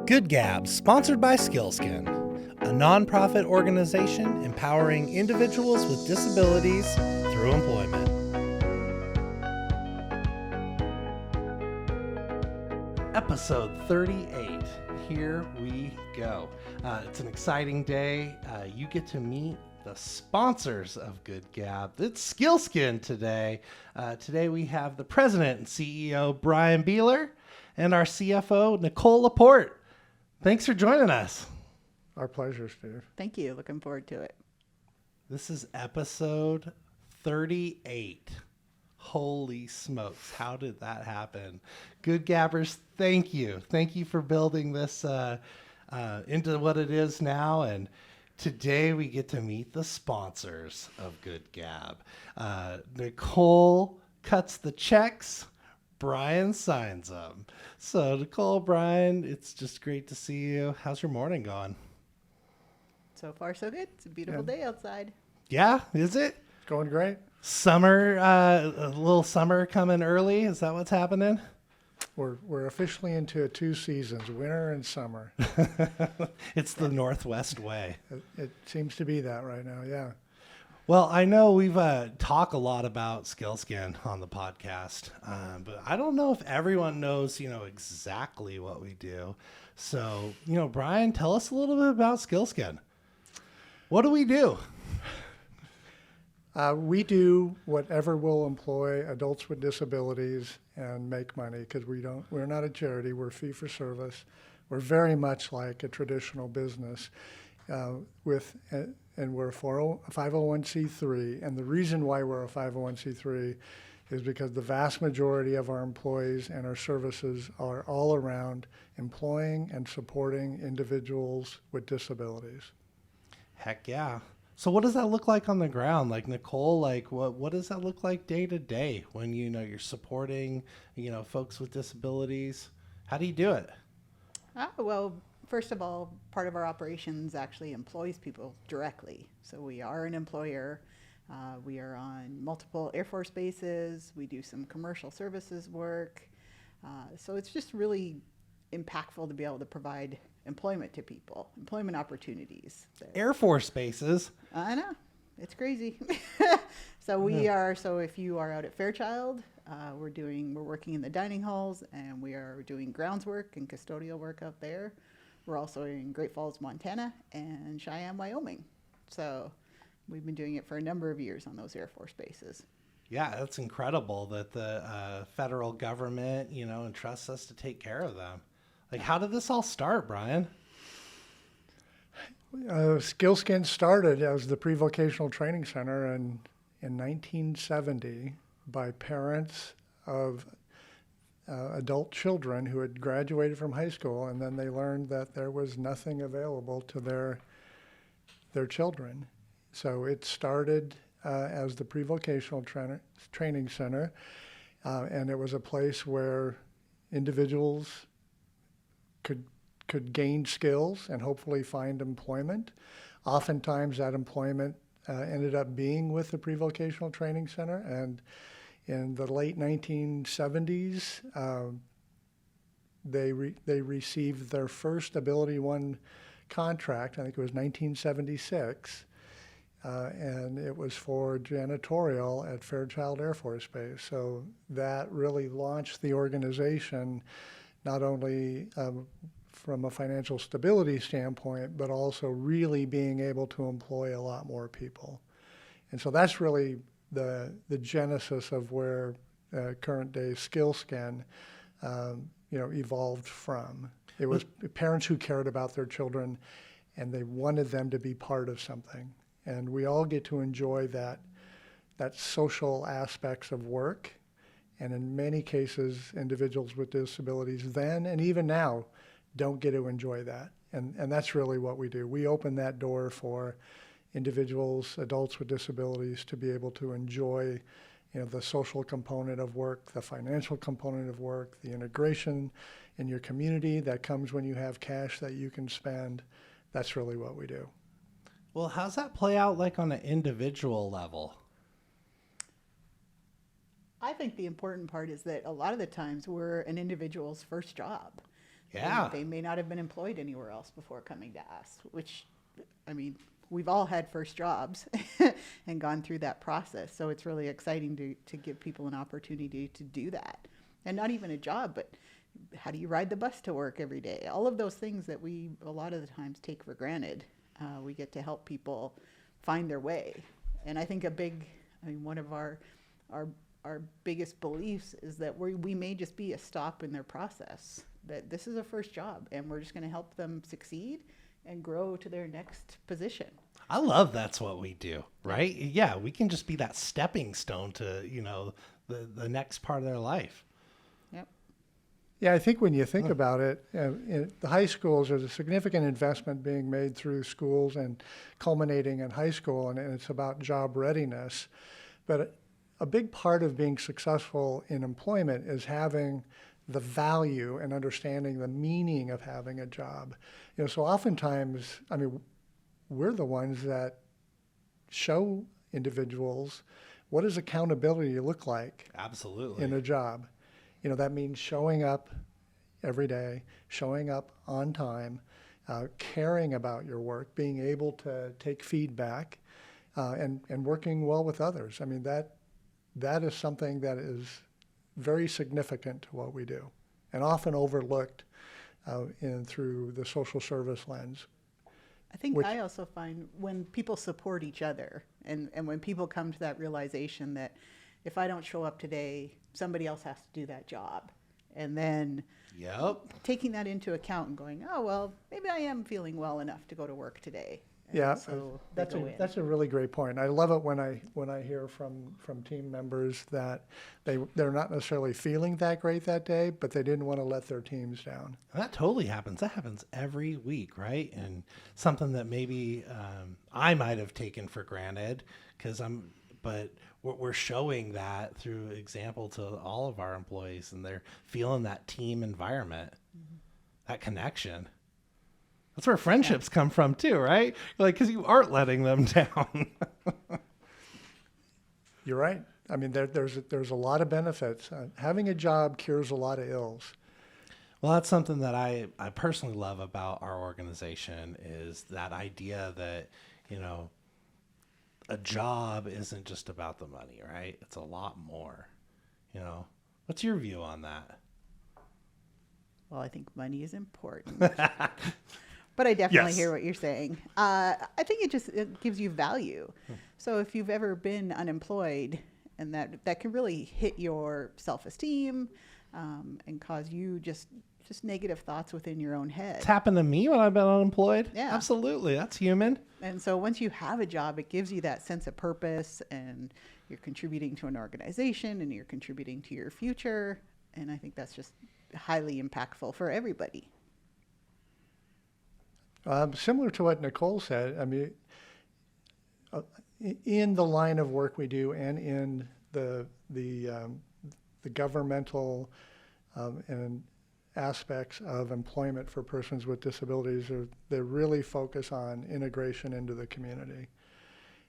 Good Gab, sponsored by Skils'kin, a nonprofit organization empowering individuals with disabilities through employment. Episode 38. Here we go. It's an exciting day. You get to meet the sponsors of Good Gab. It's Skils'kin today. Today we have the president and CEO, Brian Behler, and our CFO, Nicolle Laporte. Thanks for joining us. Our pleasure, Steve. Thank you. Looking forward to it. This is episode 38. Holy smokes. How did that happen? Good Gabbers, thank you. Thank you for building this into what it is now. And today we get to meet the sponsors of Good Gab. Nicolle cuts the checks. Brian signs them. So Nicolle, Brian, it's just great to see you. How's your morning going? So far, so good. It's a beautiful day outside. Yeah, is it? It's going great. Summer, a little summer coming early. Is that what's happening? We're officially into 2 seasons, winter and summer. It's the Northwest way. It seems to be that right now, yeah. Well, I know we've talked a lot about Skils'kin on the podcast, but I don't know if everyone knows, exactly what we do. So, Brian, tell us a little bit about Skils'kin. What do we do? We do whatever will employ adults with disabilities and make money, because we're not a charity. We're fee for service. We're very much like a traditional business and we're a 501c3. And the reason why we're a 501c3 is because the vast majority of our employees and our services are all around employing and supporting individuals with disabilities. Heck yeah. So what does that look like on the ground? Like Nicolle, what does that look like day to day when you're supporting, folks with disabilities? How do you do it? Well, first of all, part of our operations actually employs people directly. So we are an employer. We are on multiple Air Force bases. We do some commercial services work. So it's just really impactful to be able to provide employment to people, employment opportunities. Air Force bases. I know, it's crazy. So if you are out at Fairchild, we're working in the dining halls, and we are doing grounds work and custodial work out there. We're also in Great Falls, Montana, and Cheyenne, Wyoming. So we've been doing it for a number of years on those Air Force bases. Yeah, that's incredible that the federal government, entrusts us to take care of them. Like, how did this all start, Brian? Skils'kin started as the pre-vocational training center in 1970 by parents of adult children who had graduated from high school, and then they learned that there was nothing available to their children. So it started as the pre-vocational training center, and it was a place where individuals could gain skills and hopefully find employment. Oftentimes that employment ended up being with the pre-vocational training center, and in the late 1970s, they received their first Ability One contract. I think it was 1976, and it was for janitorial at Fairchild Air Force Base. So that really launched the organization, not only from a financial stability standpoint, but also really being able to employ a lot more people. And so that's really the genesis of where current day Skils'kin evolved from. It was parents who cared about their children, and they wanted them to be part of something. And we all get to enjoy that social aspects of work. And in many cases, individuals with disabilities then and even now don't get to enjoy that. And that's really what we do. We open that door for individuals, adults with disabilities, to be able to enjoy the social component of work, the financial component of work, the integration in your community that comes when you have cash that you can spend. That's really what we do. Well, how's that play out like on an individual level? I think the important part is that a lot of the times we're an individual's first job. Yeah. They may not have been employed anywhere else before coming to us, which, I mean, we've all had first jobs and gone through that process. So it's really exciting to give people an opportunity to do that. And not even a job, but how do you ride the bus to work every day? All of those things that we a lot of the times take for granted, we get to help people find their way. And I think one of our biggest beliefs is that we may just be a stop in their process, that this is a first job and we're just going to help them succeed and grow to their next position. I love that's what we do, right? Yeah, we can just be that stepping stone to, the next part of their life. Yep. Yeah, I think when you think about it, in the high schools, there's a significant investment being made through schools and culminating in high school, and it's about job readiness. But a big part of being successful in employment is having the value and understanding the meaning of having a job. So oftentimes, we're the ones that show individuals what does accountability look like. Absolutely. In a job. That means showing up every day, showing up on time, caring about your work, being able to take feedback, and working well with others. That is something that is very significant to what we do and often overlooked through the social service lens. I think I also find when people support each other and when people come to that realization that if I don't show up today, somebody else has to do that job. And then taking that into account and going, oh, well, maybe I am feeling well enough to go to work today. And Yeah, so that's a really great point. I love it when I hear from team members that they're not necessarily feeling that great that day, but they didn't want to let their teams down. That totally happens. That happens every week, right? And something that maybe I might have taken for granted but we're showing that through example to all of our employees, and they're feeling that team environment, that connection. That's where friendships come from too, right? Because you aren't letting them down. You're right. There's a lot of benefits. Having a job cures a lot of ills. Well, that's something that I personally love about our organization is that idea that, a job isn't just about the money, right? It's a lot more. What's your view on that? Well, I think money is important. But I definitely hear what you're saying. I think it gives you value. So if you've ever been unemployed, and that can really hit your self-esteem and cause you just negative thoughts within your own head. It's happened to me when I've been unemployed. Yeah. Absolutely. That's human. And so once you have a job, it gives you that sense of purpose, and you're contributing to an organization and you're contributing to your future. And I think that's just highly impactful for everybody. Similar to what Nicolle said, in the line of work we do and in the governmental and aspects of employment for persons with disabilities, they really focus on integration into the community.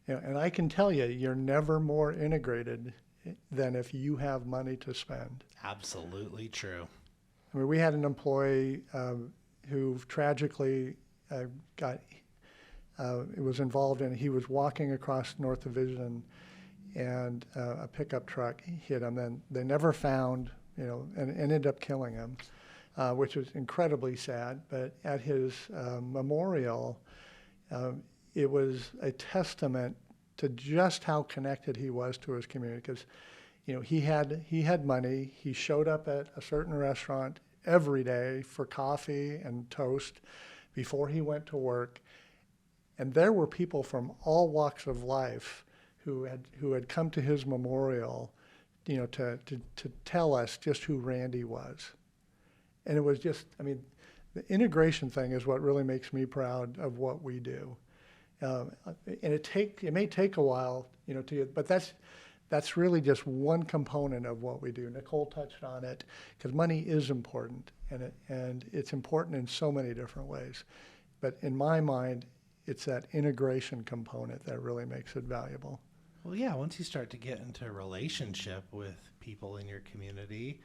And I can tell you're never more integrated than if you have money to spend. Absolutely true. We had an employee who tragically was involved in, he was walking across North Division and a pickup truck hit him, and they never found, and ended up killing him, which was incredibly sad. But at his memorial, it was a testament to just how connected he was to his community, because he had money. He showed up at a certain restaurant every day for coffee and toast before he went to work, and there were people from all walks of life who had come to his memorial, to tell us just who Randy was. And it was just, the integration thing is what really makes me proud of what we do. And it may take a while, but that's really just one component of what we do. Nicolle touched on it, because money is important, and it's important in so many different ways. But in my mind, it's that integration component that really makes it valuable. Well, yeah, once you start to get into a relationship with people in your community,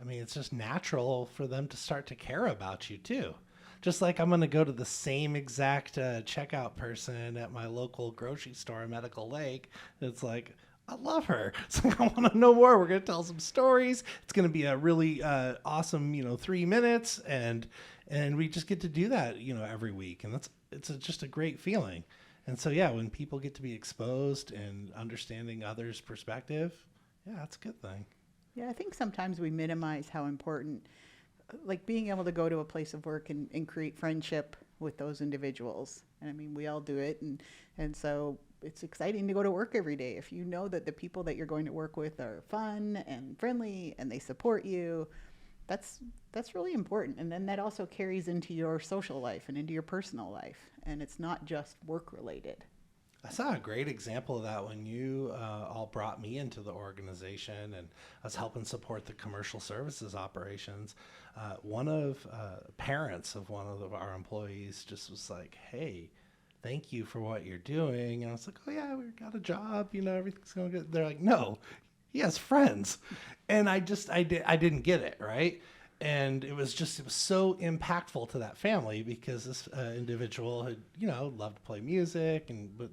I mean, it's just natural for them to start to care about you too. Just like I'm going to go to the same exact checkout person at my local grocery store in Medical Lake. It's like, I love her. It's like, I want to know more. We're going to tell some stories. It's going to be a really awesome, 3 minutes. And we just get to do that, every week. And just a great feeling. And so, yeah, when people get to be exposed and understanding others' perspective, yeah, that's a good thing. Yeah, I think sometimes we minimize how important, like being able to go to a place of work and create friendship with those individuals. And I mean, we all do it. And so it's exciting to go to work every day. If you know that the people that you're going to work with are fun and friendly and they support you, that's really important. And then that also carries into your social life and into your personal life. And it's not just work related. I saw a great example of that when you all brought me into the organization and I was helping support the commercial services operations. One of parents of one of our employees just was like, hey, thank you for what you're doing. And I was like, oh yeah, we got a job, everything's going good. They're like, no, he has friends. And I didn't get it, right? And it was so impactful to that family because this individual had, loved to play music but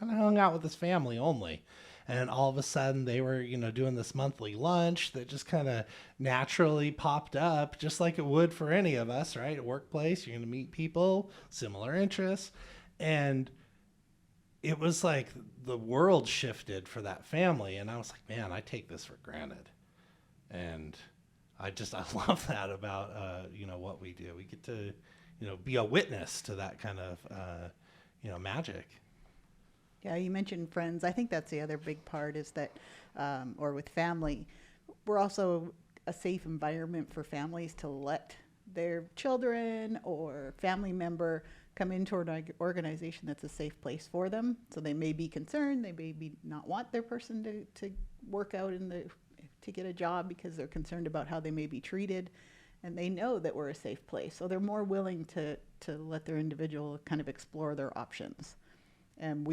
kind of hung out with his family only. And all of a sudden they were, doing this monthly lunch that just kind of naturally popped up, just like it would for any of us, right? At workplace, you're going to meet people, similar interests. And it was like the world shifted for that family. And I was like, man, I take this for granted. And I love that about, what we do. We get to, be a witness to that kind of, magic. Yeah, you mentioned friends. I think that's the other big part is that, or with family, we're also a safe environment for families to let their children or family member come into an organization that's a safe place for them. So they may be concerned, they may not want their person to work out to get a job because they're concerned about how they may be treated. And they know that we're a safe place. So they're more willing to let their individual kind of explore their options. And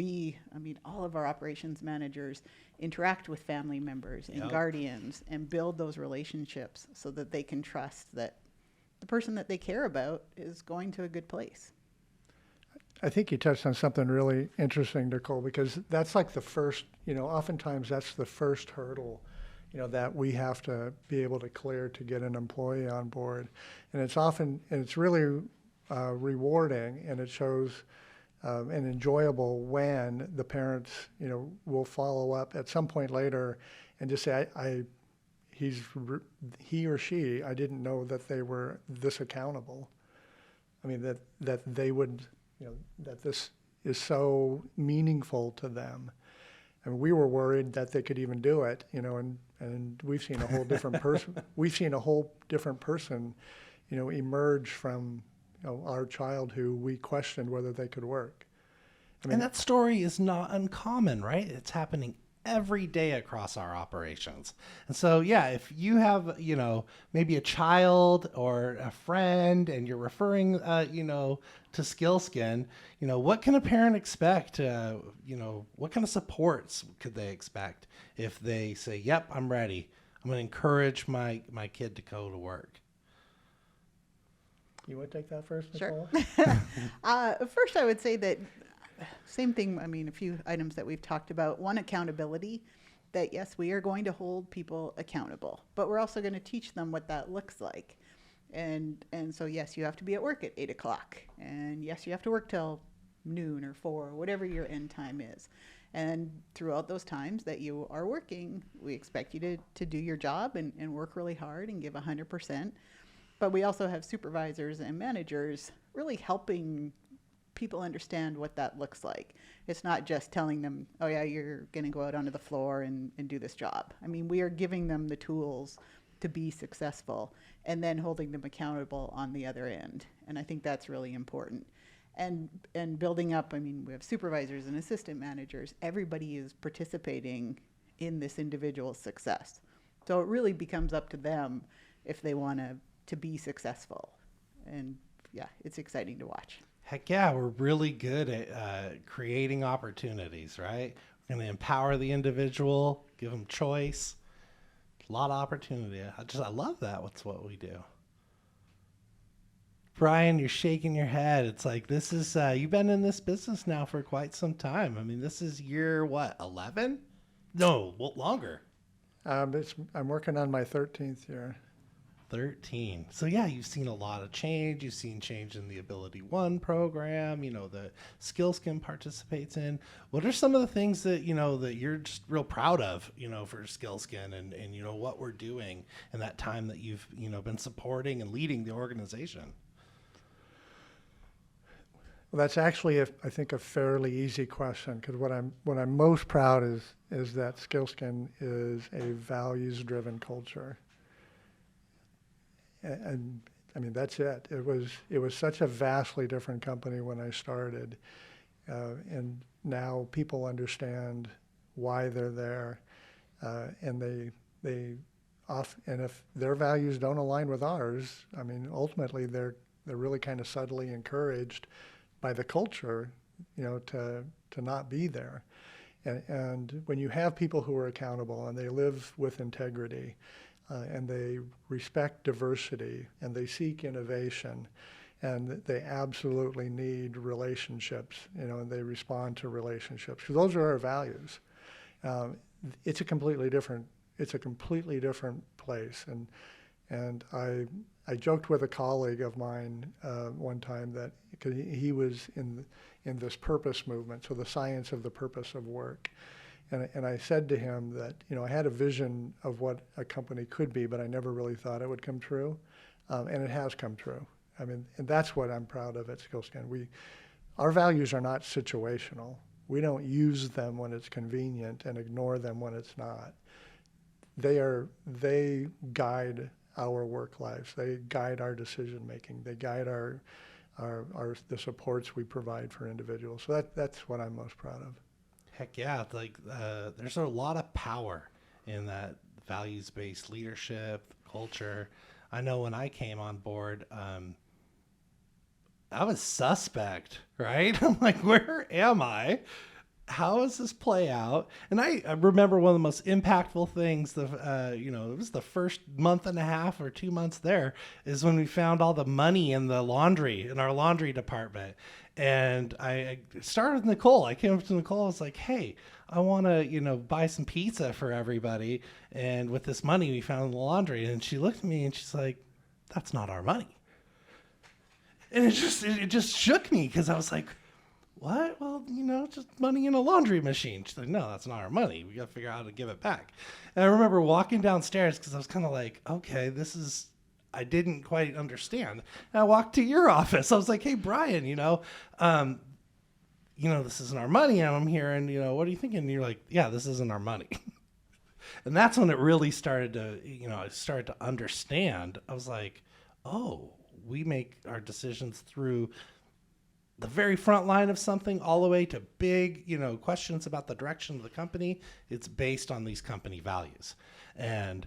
all of our operations managers interact with family members and guardians and build those relationships so that they can trust that the person that they care about is going to a good place. I think you touched on something really interesting, Nicolle, because that's like the first, oftentimes that's the first hurdle, that we have to be able to clear to get an employee on board. And it's really rewarding, and it shows and enjoyable when the parents, will follow up at some point later and just say, he or she, I didn't know that they were this accountable. I mean, that they would, that this is so meaningful to them. And we were worried that they could even do it, and we've seen a whole different person. We've seen a whole different person, emerge from our child who we questioned whether they could work. And that story is not uncommon, right? It's happening every day across our operations. And so, yeah, if you have, maybe a child or a friend and you're referring, to Skils'kin, what can a parent expect? What kind of supports could they expect if they say, yep, I'm ready. I'm going to encourage my kid to go to work. You want to take that first, Sure. Nicolle? First, I would say that same thing. A few items that we've talked about. One, accountability. That yes, we are going to hold people accountable, but we're also going to teach them what that looks like. And so yes, you have to be at work at 8 o'clock, and yes, you have to work till noon or 4 or whatever your end time is. And throughout those times that you are working, we expect you to do your job and work really hard and give 100%. But we also have supervisors and managers really helping people understand what that looks like. It's not just telling them, oh yeah, you're going to go out onto the floor and do this job. We are giving them the tools to be successful and then holding them accountable on the other end. And I think that's really important. And building up, we have supervisors and assistant managers. Everybody is participating in this individual's success. So it really becomes up to them if they want to be successful. And yeah, it's exciting to watch. Heck yeah, we're really good at creating opportunities, right? We're going to empower the individual, give them choice, A lot of opportunity. I love that. What's what we do. Brian, you're shaking your head. It's like, this is, you've been in this business now for quite some time. I mean, this is year, what, 11? No, well, longer. I'm working on my 13th year. 13. So yeah, you've seen a lot of change. You've seen change in the Ability One program, that Skils'kin participates in. What are some of the things that, that you're just real proud of, for Skils'kin and what we're doing in that time that you've, been supporting and leading the organization? Well, that's actually, I think, a fairly easy question, because what I'm most proud is that Skils'kin is a values-driven culture. And I mean, that's it. It was such a vastly different company when I started, and now people understand why they're there, and and if their values don't align with ours, I mean, ultimately they're really kind of subtly encouraged by the culture, to not be there. And when you have people who are accountable and they live with integrity, and they respect diversity, and they seek innovation, and they absolutely need relationships, and they respond to relationships, because those are our values. It's a completely different place. And I joked with a colleague of mine one time that, because he was in this purpose movement, so the science of the purpose of work. And I said to him that, I had a vision of what a company could be, but I never really thought it would come true. And it has come true. I mean, and that's what I'm proud of at Skils'kin. Our values are not situational. We don't use them when it's convenient and ignore them when it's not. They guide our work lives. They guide our decision making. They guide the supports we provide for individuals. So that's what I'm most proud of. Heck yeah. There's a lot of power in that values-based leadership, culture. I know when I came on board, I was suspect, right? I'm like, where am I? How does this play out? And I remember one of the most impactful things, it was the first month and a half or 2 months there, is when we found all the money in our laundry department. And I started with Nicolle. I came up to Nicolle. I was like, hey, I want to, buy some pizza for everybody. And with this money we found in the laundry. And she looked at me and she's like, that's not our money. And it just shook me, because I was like, what? Well, just money in a laundry machine. She's like, no, that's not our money. We got to figure out how to give it back. And I remember walking downstairs, because I was kind of like, okay, I didn't quite understand. And I walked to your office. I was like, hey, Brian, this isn't our money. And I'm here, and, what are you thinking? And you're like, yeah, this isn't our money. And that's when it really started to, I started to understand. I was like, oh, we make our decisions through the very front line of something all the way to big, questions about the direction of the company. It's based on these company values. And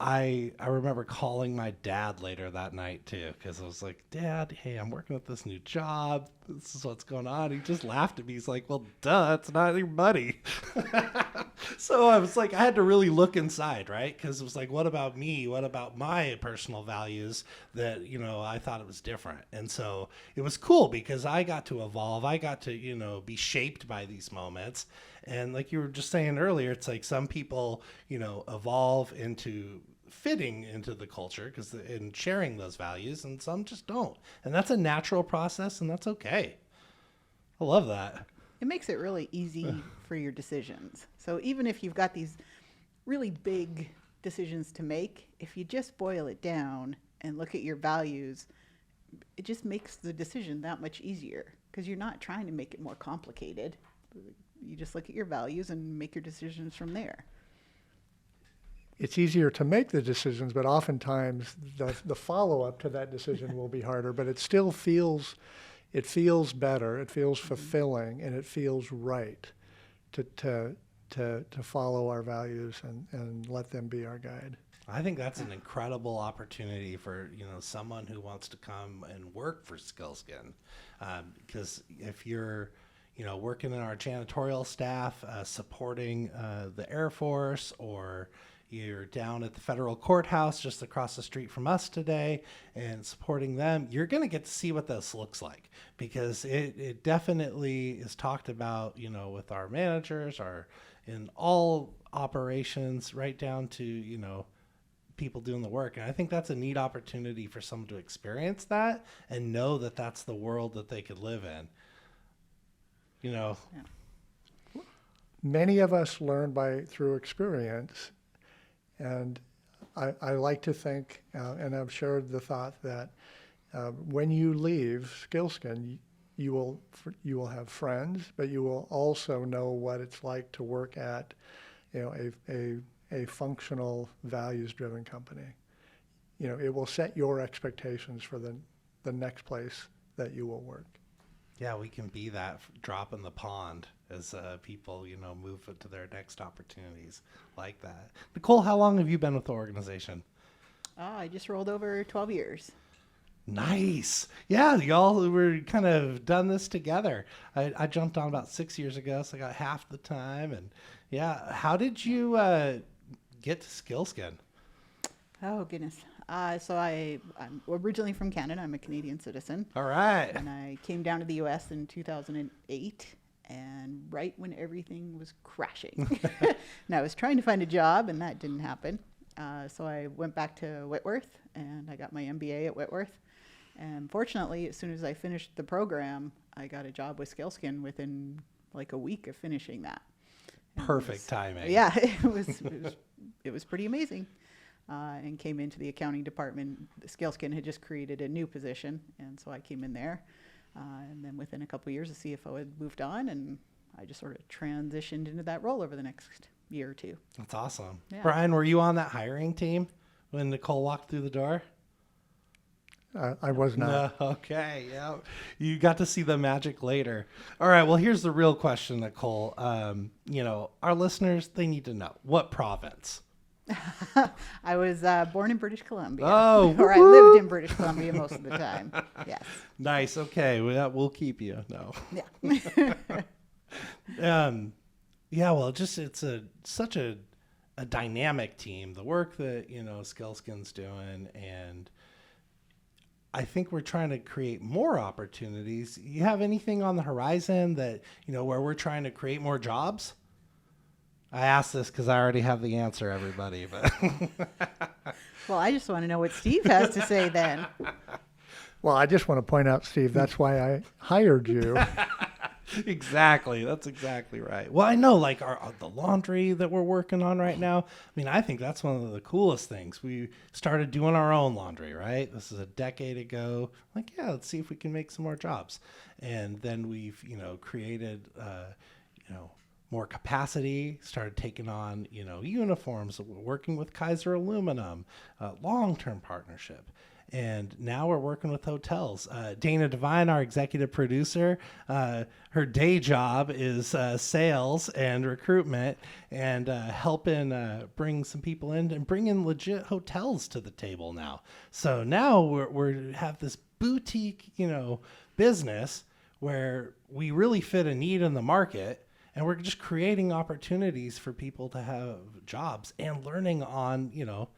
I remember calling my dad later that night too, because I was like, Dad, hey, I'm working at this new job. This is what's going on. He just laughed at me. He's like, well, duh, it's not your money. So I was like, I had to really look inside, right? Because it was like, what about me? What about my personal values that, I thought it was different. And so it was cool, because I got to evolve. I got to, be shaped by these moments. And like you were just saying earlier, it's like some people, evolve into fitting into the culture and sharing those values, and some just don't. And that's a natural process, and that's okay. I love that. It makes it really easy for your decisions. So even if you've got these really big decisions to make, if you just boil it down and look at your values, it just makes the decision that much easier, because you're not trying to make it more complicated. You just look at your values and make your decisions from there. It's easier to make the decisions, but oftentimes the follow-up to that decision will be harder, but it still feels better, it feels fulfilling, and it feels right to follow our values and let them be our guide. I think that's an incredible opportunity for, someone who wants to come and work for Skils'kin. Because if you're, working in our janitorial staff, supporting the Air Force, or, you're down at the federal courthouse just across the street from us today and supporting them, you're going to get to see what this looks like, because it definitely is talked about, you know, with our managers, in all operations, right down to, you know, people doing the work. And I think that's a neat opportunity for someone to experience that and know that that's the world that they could live in. You know, Many of us learn through experience, and I like to think, and I've shared the thought that when you leave Skils'kin, you will have friends, but you will also know what it's like to work at, you know, a functional, values-driven company. You know, it will set your expectations for the next place that you will work. yeah, we can be that drop in the pond as people, you know, move to their next opportunities like that. Nicolle, how long have you been with the organization? I just rolled over 12 years. Nice. Yeah, y'all were kind of done this together. I jumped on about 6 years ago, so I got half the time. And yeah, how did you get to Skils'kin? Oh, goodness. So I'm originally from Canada. I'm a Canadian citizen. All right. And I came down to the U.S. in 2008, and right when everything was crashing. And I was trying to find a job, and that didn't happen. So I went back to Whitworth, and I got my MBA at Whitworth. And fortunately, as soon as I finished the program, I got a job with Skils'kin within like a week of finishing that. And Perfect timing. Yeah, it was pretty amazing. And came into the accounting department. Skils'kin had just created a new position, and so I came in there. And then within a couple of years, the CFO had moved on, and I just sort of transitioned into that role over the next year or two. That's awesome. Yeah. Brian, were you on that hiring team when Nicolle walked through the door? I was not. No, okay, yeah. You got to see the magic later. All right, well, here's the real question, Nicolle. You know, our listeners, they need to know, what province? I was born in British Columbia. Oh, or I lived in British Columbia most of the time. Yes. Nice, okay, we'll keep you. No. Yeah. Yeah, well, it's such a dynamic team. The work that, you know, Skils'kin's doing, and I think we're trying to create more opportunities. You have anything on the horizon that, you know, where we're trying to create more jobs? I asked this because I already have the answer, everybody. But Well, I just want to know what Steve has to say then. Well, I just want to point out, Steve, that's why I hired you. Exactly. That's exactly right. Well, I know, like the laundry that we're working on right now. I mean, I think that's one of the coolest things. We started doing our own laundry, right? This is a decade ago. Like, yeah, let's see if we can make some more jobs. And then we've, you know, created, you know, more capacity, started taking on, you know, uniforms, working with Kaiser Aluminum, long-term partnership. And now we're working with hotels. Dana Devine, our executive producer, her day job is sales and recruitment, and helping bring some people in and bring in legit hotels to the table now. So now we have this boutique, you know, business where we really fit a need in the market. And we're just creating opportunities for people to have jobs and learning on, you know,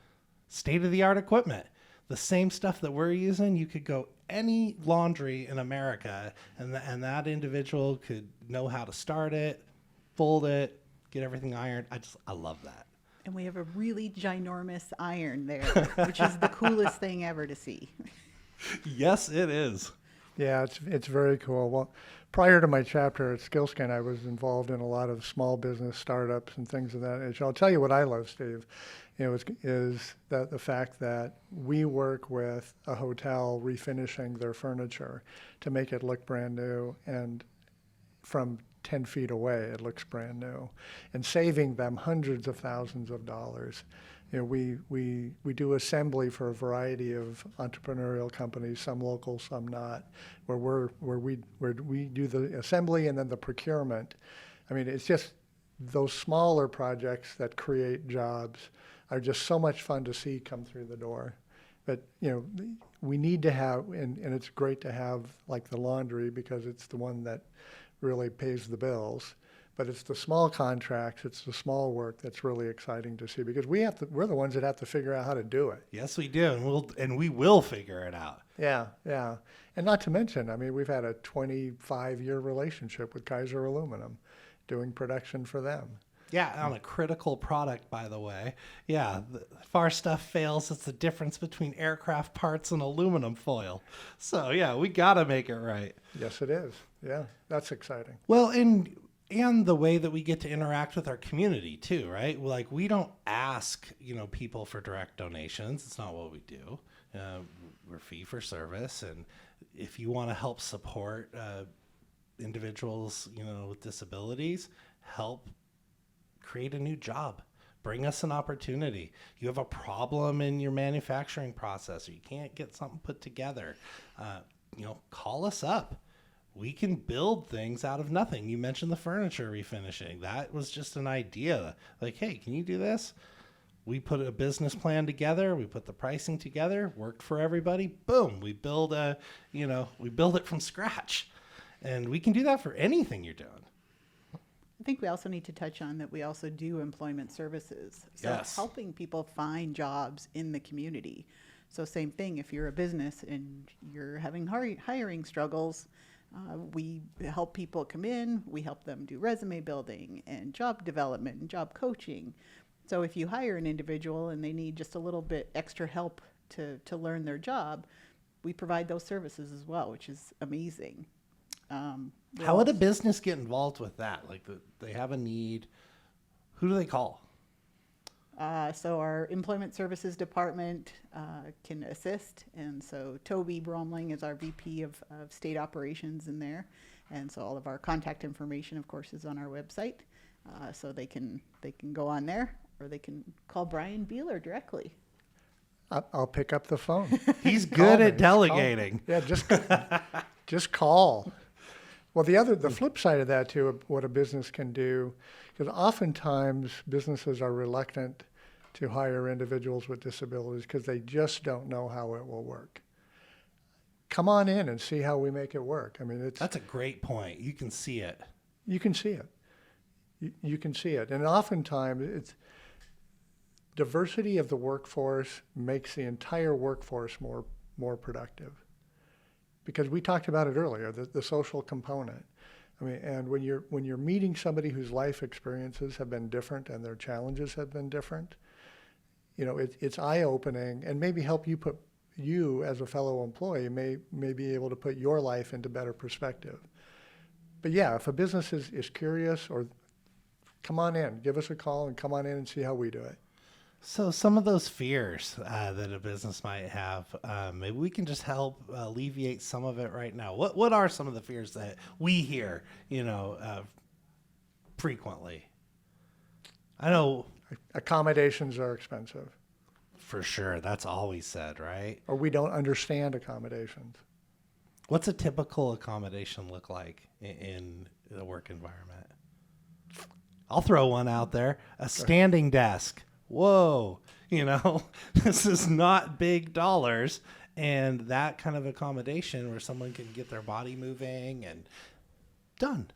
state-of-the-art equipment. The same stuff that we're using, you could go any laundry in America, and that individual could know how to start it, fold it, get everything ironed. I love that. And we have a really ginormous iron there, which is the coolest thing ever to see. Yes, it is. Yeah, it's very cool. Well, prior to my chapter at Skils'kin, I was involved in a lot of small business startups and things of that nature. I'll tell you what I love, Steve, you know, is that the fact that we work with a hotel refinishing their furniture to make it look brand new, and from 10 feet away, it looks brand new, and saving them hundreds of thousands of dollars. You know, we do assembly for a variety of entrepreneurial companies, some local, some not, where we do the assembly and then the procurement. I mean, it's just those smaller projects that create jobs are just so much fun to see come through the door. But, you know, we need to have, and it's great to have like the laundry because it's the one that really pays the bills. But it's the small contracts, it's the small work that's really exciting to see, because we're the ones that have to figure out how to do it. Yes, we do, and we will figure it out. Yeah, yeah. And not to mention, I mean, we've had a 25-year relationship with Kaiser Aluminum, doing production for them. Yeah, on a critical product, by the way. Yeah, if our stuff fails, it's the difference between aircraft parts and aluminum foil. So yeah, we got to make it right. Yes, it is. Yeah, that's exciting. Well, and the way that we get to interact with our community too, right? Like, we don't ask, people for direct donations. It's not what we do. We're fee for service, and if you want to help support individuals, with disabilities, help create a new job, bring us an opportunity. You have a problem in your manufacturing process, or you can't get something put together, call us up. We can build things out of nothing. You mentioned the furniture refinishing. That was just an idea. Like, hey, can you do this? We put a business plan together. We put the pricing together. Worked for everybody. Boom. We build we build it from scratch. And we can do that for anything you're doing. I think we also need to touch on that we also do employment services. So Yes. helping people find jobs in the community. So same thing, if you're a business and you're having hiring struggles, we help people come in, we help them do resume building and job development and job coaching. So if you hire an individual and they need just a little bit extra help to learn their job, we provide those services as well, which is amazing. How would a business get involved with that? Like, they have a need. Who do they call? So our employment services department can assist, and so Toby Bromling is our VP of state operations in there, and so all of our contact information, of course, is on our website. So they can go on there, or they can call Brian Behler directly. I'll pick up the phone. He's Call good me. at delegating. Yeah, just call. Well, the flip side of that too, what a business can do, because oftentimes businesses are reluctant to hire individuals with disabilities because they just don't know how it will work. Come on in and see how we make it work. I mean, That's a great point. You can see it. you can see it. You can see it, and oftentimes it's diversity of the workforce makes the entire workforce more productive. Because we talked about it earlier, the social component. I mean, and when you're meeting somebody whose life experiences have been different and their challenges have been different, it's eye-opening, and maybe help you as a fellow employee may be able to put your life into better perspective. But yeah, if a business is curious, or come on in, give us a call and come on in and see how we do it. So some of those fears that a business might have, maybe we can just help alleviate some of it right now. What are some of the fears that we hear, frequently? I know Accommodations are expensive, for sure that's always said, right? or we don't understand accommodations. What's a typical accommodation look like in the work environment? I'll throw one out there: a standing desk. Whoa, this is not big dollars. And that kind of accommodation where someone can get their body moving and done.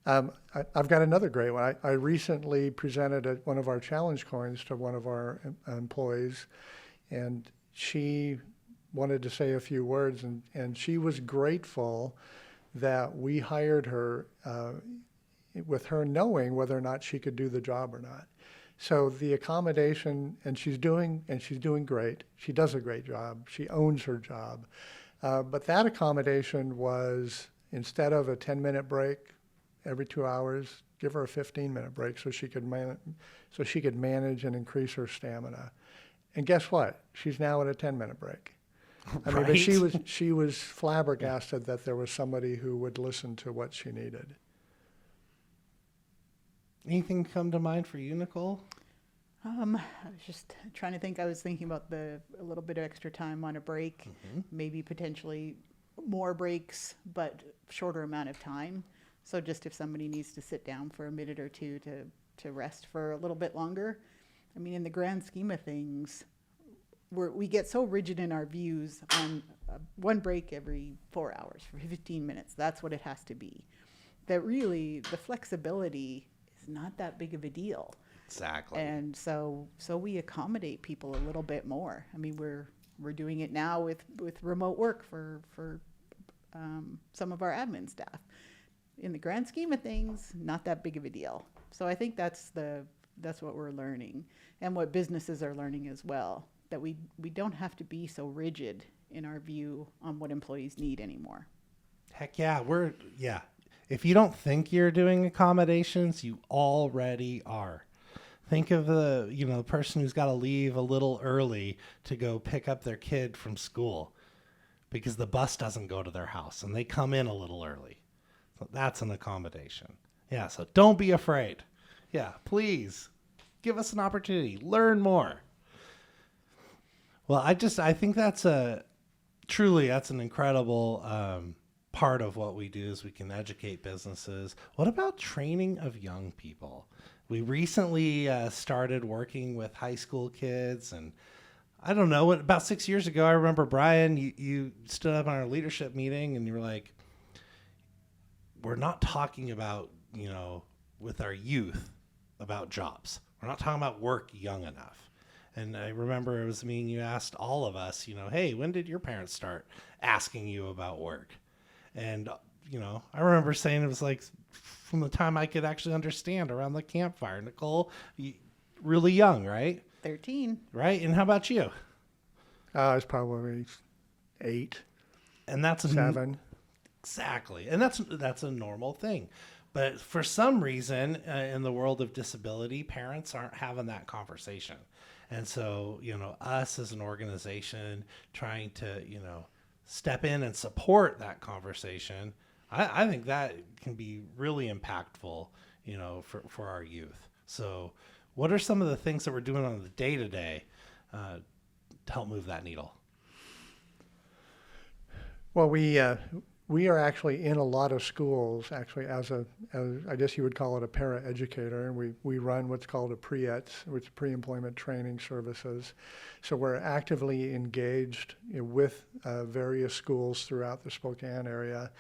I've got another great one. I recently presented one of our challenge coins to one of our employees, and she wanted to say a few words, and she was grateful that we hired her with her knowing whether or not she could do the job or not. So the accommodation, and she's doing great. She does a great job. She owns her job. But that accommodation was, instead of a 10-minute break every 2 hours, give her a 15-minute break so she could manage and increase her stamina. And guess what? She's now at a 10-minute break. I mean, but she was flabbergasted that there was somebody who would listen to what she needed. Anything come to mind for you, Nicolle? I was just trying to think. I was thinking about a little bit of extra time on a break, maybe potentially more breaks, but shorter amount of time. So just if somebody needs to sit down for a minute or two to rest for a little bit longer. I mean, in the grand scheme of things, we get so rigid in our views on one break every 4 hours for 15 minutes. That's what it has to be. that really the flexibility is not that big of a deal. Exactly. And so we accommodate people a little bit more. I mean, we're doing it now with remote work for some of our admin staff. In the grand scheme of things, not that big of a deal. So I think that's what we're learning, and what businesses are learning as well, that we don't have to be so rigid in our view on what employees need anymore. Heck yeah, if you don't think you're doing accommodations, you already are. Think of the person who's got to leave a little early to go pick up their kid from school because the bus doesn't go to their house and they come in a little early. So that's an accommodation. Yeah, so don't be afraid. Yeah, please give us an opportunity. Learn more. Well, I think that's an incredible part of what we do is we can educate businesses. What about training of young people? We recently started working with high school kids, and I don't know, about 6 years ago, I remember, Brian, you stood up on our leadership meeting and you were like, we're not talking about, with our youth about jobs. We're not talking about work young enough. And I remember it was me and you asked all of us, hey, when did your parents start asking you about work? And, I remember saying it was like from the time I could actually understand around the campfire. Nicolle, really young, right? 13. Right? And how about you? I was probably 8, And that's 7. Exactly. And that's a normal thing. But for some reason, in the world of disability, parents aren't having that conversation. And so, us as an organization trying to, step in and support that conversation, I think that can be really impactful, for our youth. So what are some of the things that we're doing on the day-to-day to help move that needle? Well, we are actually in a lot of schools, actually, as I guess you would call it a para-educator, and we run what's called a pre-ETS, which is pre-employment training services. So we're actively engaged with various schools throughout the Spokane area.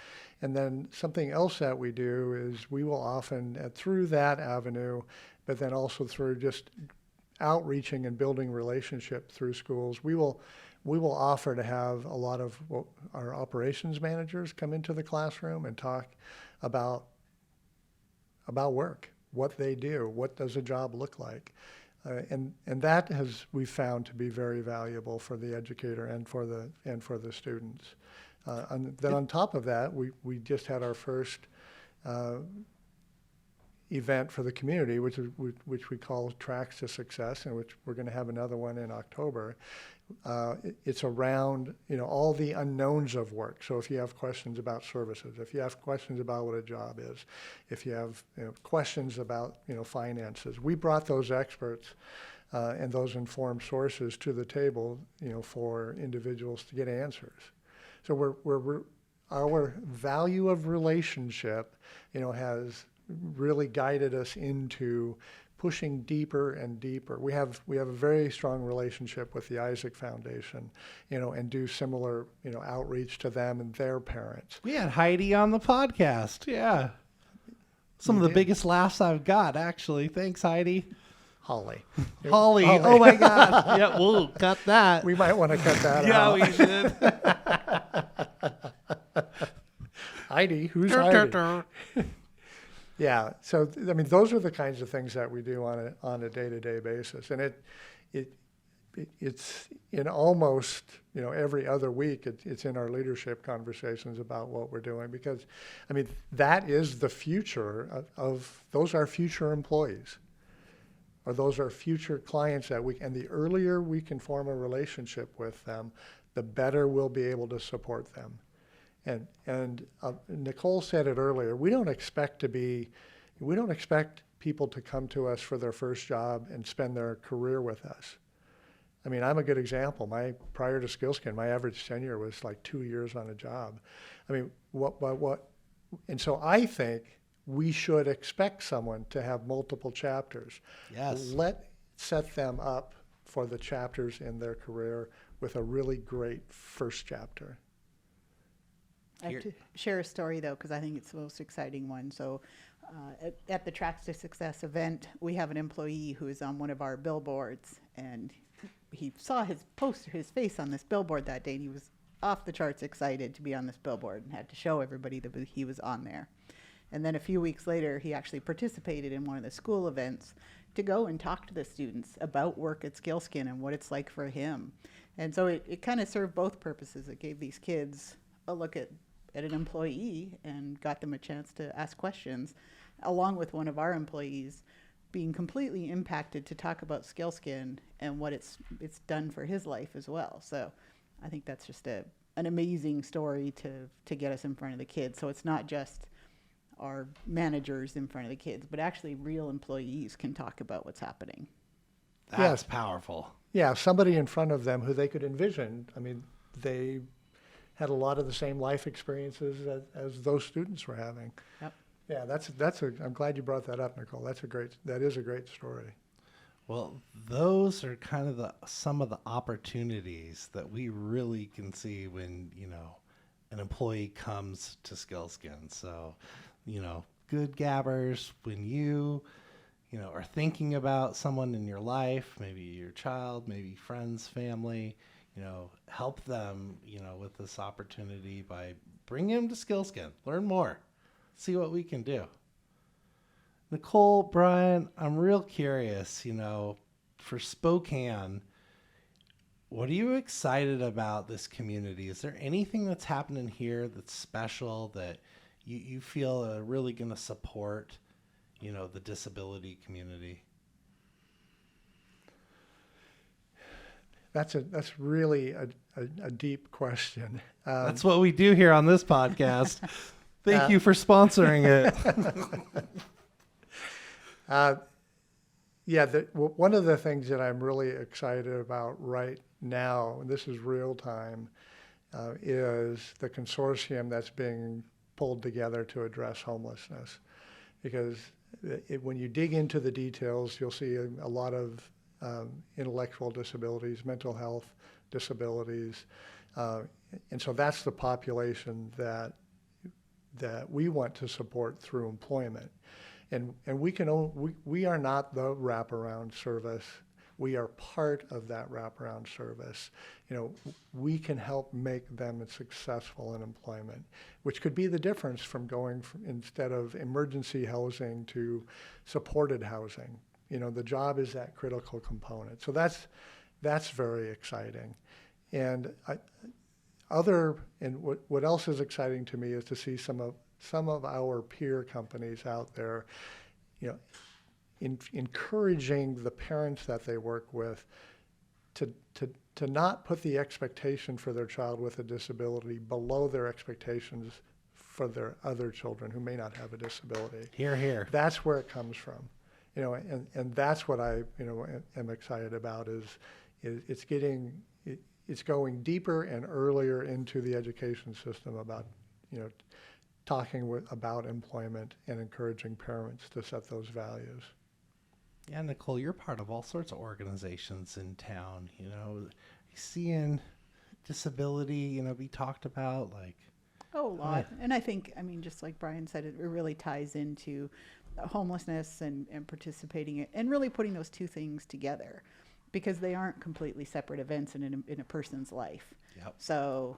And then something else that we do is we will often, through that avenue, but then also through just outreaching and building relationship through schools, we will offer to have a lot of our operations managers come into the classroom and talk about work, what they do, what does a job look like. And that we've found to be very valuable for the educator and for the students. And then on top of that, we just had our first event for the community, which we call Tracks to Success, and which we're going to have another one in October. It's around all the unknowns of work. So if you have questions about services, if you have questions about what a job is, if you have questions about finances, we brought those experts and those informed sources to the table for individuals to get answers. So our value of relationship has really guided us into pushing deeper and deeper. We have a very strong relationship with the Isaac Foundation, and do similar, outreach to them and their parents. We had Heidi on the podcast. Yeah. Some of the biggest laughs I've got, actually. Thanks, Heidi. Holly. Holly. Oh my God. Yeah, we'll cut that. We might want to cut that Yeah, out. we should. Heidi, who's Heidi? Yeah, so I mean, those are the kinds of things that we do on a day-to-day basis, and it's in almost every other week. It's in our leadership conversations about what we're doing, because I mean that is the future of those are future employees, or those are future clients and the earlier we can form a relationship with them, the better we'll be able to support them. And Nicolle said it earlier, we don't expect people to come to us for their first job and spend their career with us. I mean, I'm a good example. Prior to Skils'kin, my average tenure was like 2 years on a job. I mean, and so I think we should expect someone to have multiple chapters. Yes. Let's set them up for the chapters in their career with a really great first chapter. I have to share a story though, because I think it's the most exciting one. So, at the Tracks to Success event, we have an employee who is on one of our billboards, and he saw his face on this billboard that day, and he was off the charts excited to be on this billboard and had to show everybody that he was on there. And then a few weeks later, he actually participated in one of the school events to go and talk to the students about work at Skils'kin and what it's like for him. And so it kind of served both purposes. It gave these kids a look at an employee and got them a chance to ask questions, along with one of our employees being completely impacted to talk about Skils'kin and what it's done for his life as well. So I think that's just an amazing story to get us in front of the kids. So it's not just our managers in front of the kids, but actually real employees can talk about what's happening. That's powerful. Yeah, somebody in front of them who they could envision. I mean, they had a lot of the same life experiences as those students were having. Yep. Yeah, I'm glad you brought that up, Nicolle. That is a great story. Well, those are kind of some of the opportunities that we really can see when, an employee comes to Skils'kin. So, good gabbers, when you are thinking about someone in your life, maybe your child, maybe friends, family, help them, with this opportunity by bringing them to Skils'kin. Learn more. See what we can do. Nicolle, Brian, I'm real curious, for Spokane, what are you excited about this community? Is there anything that's happening here that's special that you feel are really going to support, the disability community? That's really a deep question. That's what we do here on this podcast. Thank you for sponsoring it. One of the things that I'm really excited about right now, and this is real time, is the consortium that's being pulled together to address homelessness. Because when you dig into the details, you'll see a lot of intellectual disabilities, mental health disabilities, and so that's the population that we want to support through employment. And we are not the wraparound service. We are part of that wraparound service. We can help make them successful in employment, which could be the difference from going instead of emergency housing to supported housing. The job is that critical component. So that's very exciting. And what else is exciting to me is to see some of our peer companies out there, encouraging the parents that they work with to not put the expectation for their child with a disability below their expectations for their other children who may not have a disability. Hear, hear. That's where it comes from, and that's what I am excited about is it's going deeper and earlier into the education system about talking about employment and encouraging parents to set those values. Yeah, Nicolle, you're part of all sorts of organizations in town, seeing disability, be talked about, like. Oh, a lot. And I think, just like Brian said, it really ties into homelessness and participating in, and really putting those two things together, because they aren't completely separate events in a person's life. Yep. So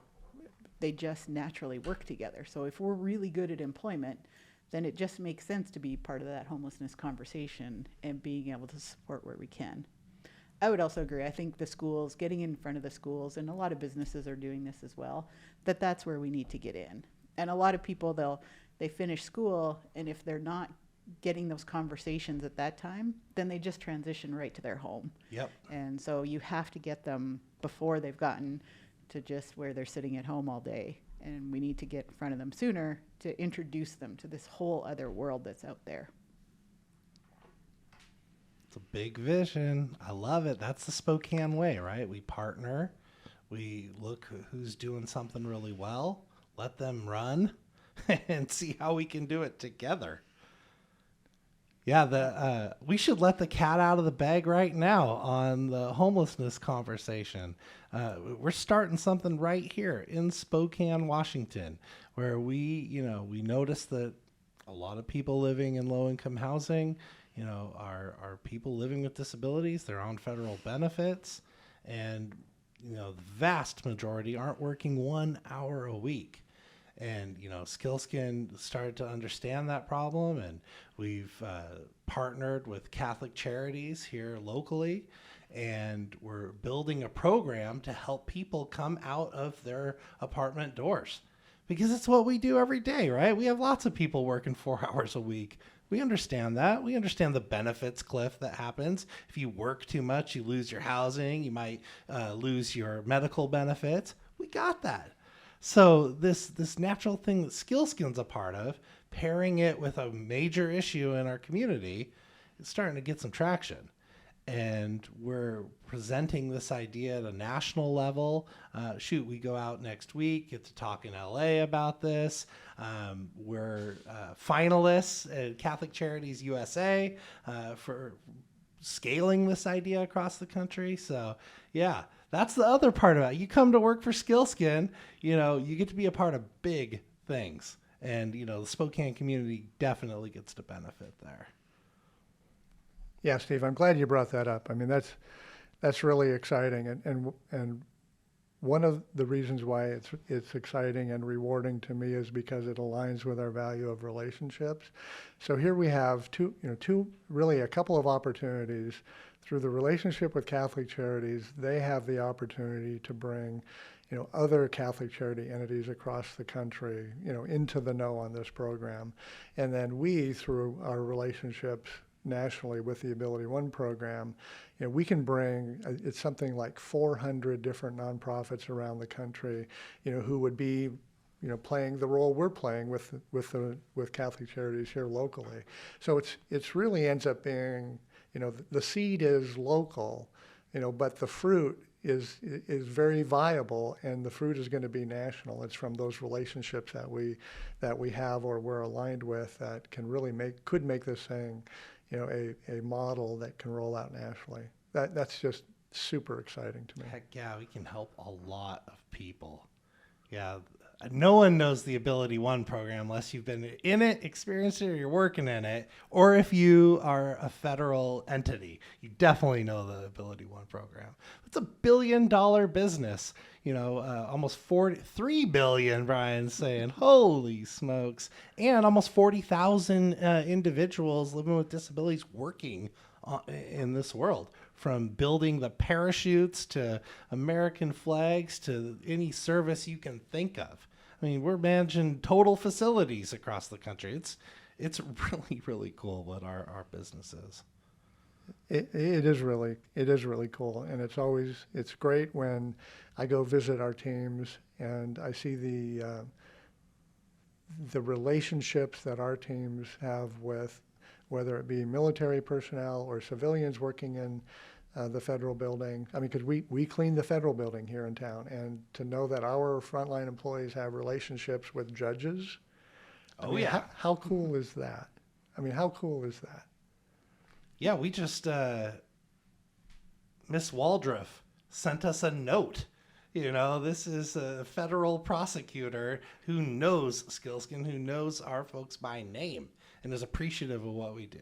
they just naturally work together. So if we're really good at employment, then it just makes sense to be part of that homelessness conversation and being able to support where we can. I would also agree. I think the schools, getting in front of the schools, and a lot of businesses are doing this as well, that's where we need to get in. And a lot of people, they finish school, and if they're not getting those conversations at that time, then they just transition right to their home. Yep. And so you have to get them before they've gotten to just where they're sitting at home all day. And we need to get in front of them sooner to introduce them to this whole other world that's out there. It's a big vision. I love it. That's the Spokane way, right? We partner. We look who's doing something really well, let them run, and see how we can do it together. Yeah, we should let the cat out of the bag right now on the homelessness conversation. We're starting something right here in Spokane, Washington, where we noticed that a lot of people living in low-income housing, are people living with disabilities. They're on federal benefits, and the vast majority aren't working 1 hour a week. And, Skils'kin started to understand that problem, and we've partnered with Catholic Charities here locally, and we're building a program to help people come out of their apartment doors. Because it's what we do every day, right? We have lots of people working 4 hours a week. We understand that. We understand the benefits cliff that happens. If you work too much, you lose your housing. You might lose your medical benefits. We got that. So this natural thing that Skils'kin's a part of, pairing it with a major issue in our community, is starting to get some traction. And we're presenting this idea at a national level. We go out next week, get to talk in LA about this. We're finalists at Catholic Charities USA for scaling this idea across the country. So yeah, that's the other part about it. You come to work for Skils'kin, you get to be a part of big things. And, the Spokane community definitely gets to benefit there. Yeah, Steve, I'm glad you brought that up. I mean, that's really exciting, and one of the reasons why it's exciting and rewarding to me is because it aligns with our value of relationships. So here we have a couple of opportunities through the relationship with Catholic Charities. They have the opportunity to bring other Catholic charity entities across the country, into the know on this program, and then we, through our relationships nationally with the Ability One program, we can bring, it's something like 400 different nonprofits around the country, who would be, playing the role we're playing with Catholic Charities here locally. So it's really ends up being, the seed is local, but the fruit is very viable, and the fruit is going to be national. It's from those relationships that we have or we're aligned with that can really could make this thing a model that can roll out nationally. That's just super exciting to me. Heck yeah, we can help a lot of people. Yeah, no one knows the Ability One program unless you've been in it, experienced it, or you're working in it, or if you are a federal entity. You definitely know the Ability One program. It's $1 billion business. Almost 43 billion, Brian's saying. Holy smokes. And almost 40,000 individuals living with disabilities working in this world, from building the parachutes to American flags to any service you can think of. I mean, we're managing total facilities across the country. It's really, really cool what our business is. It is really cool, and it's great when I go visit our teams and I see the relationships that our teams have with, whether it be military personnel or civilians working in the federal building. I mean, because we clean the federal building here in town, and to know that our frontline employees have relationships with judges. How cool is that? I mean, how cool is that? Yeah, we just, Miss Waldrop sent us a note. This is a federal prosecutor who knows Skils'kin, who knows our folks by name, and is appreciative of what we do.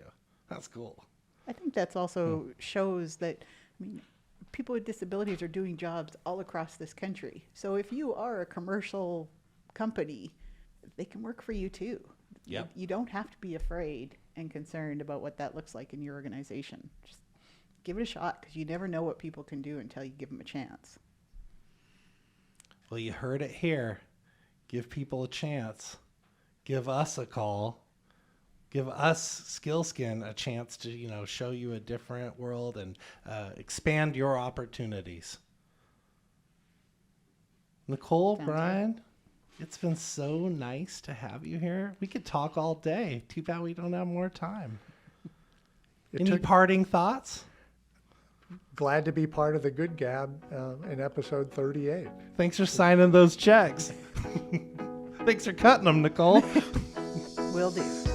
That's cool. I think that's also shows that, people with disabilities are doing jobs all across this country. So if you are a commercial company, they can work for you too. Yep. You don't have to be afraid and concerned about what that looks like in your organization. Just give it a shot, because you never know what people can do until you give them a chance. Well, you heard it here. Give people a chance. Give us a call. Give us, Skils'kin, a chance to, show you a different world and expand your opportunities. Nicolle, Brian, it's been so nice to have you here. We could talk all day. Too bad we don't have more time. Any parting thoughts? Glad to be part of the Good Gab in episode 38. Thanks for signing those checks. Thanks for cutting them, Nicolle. Will do.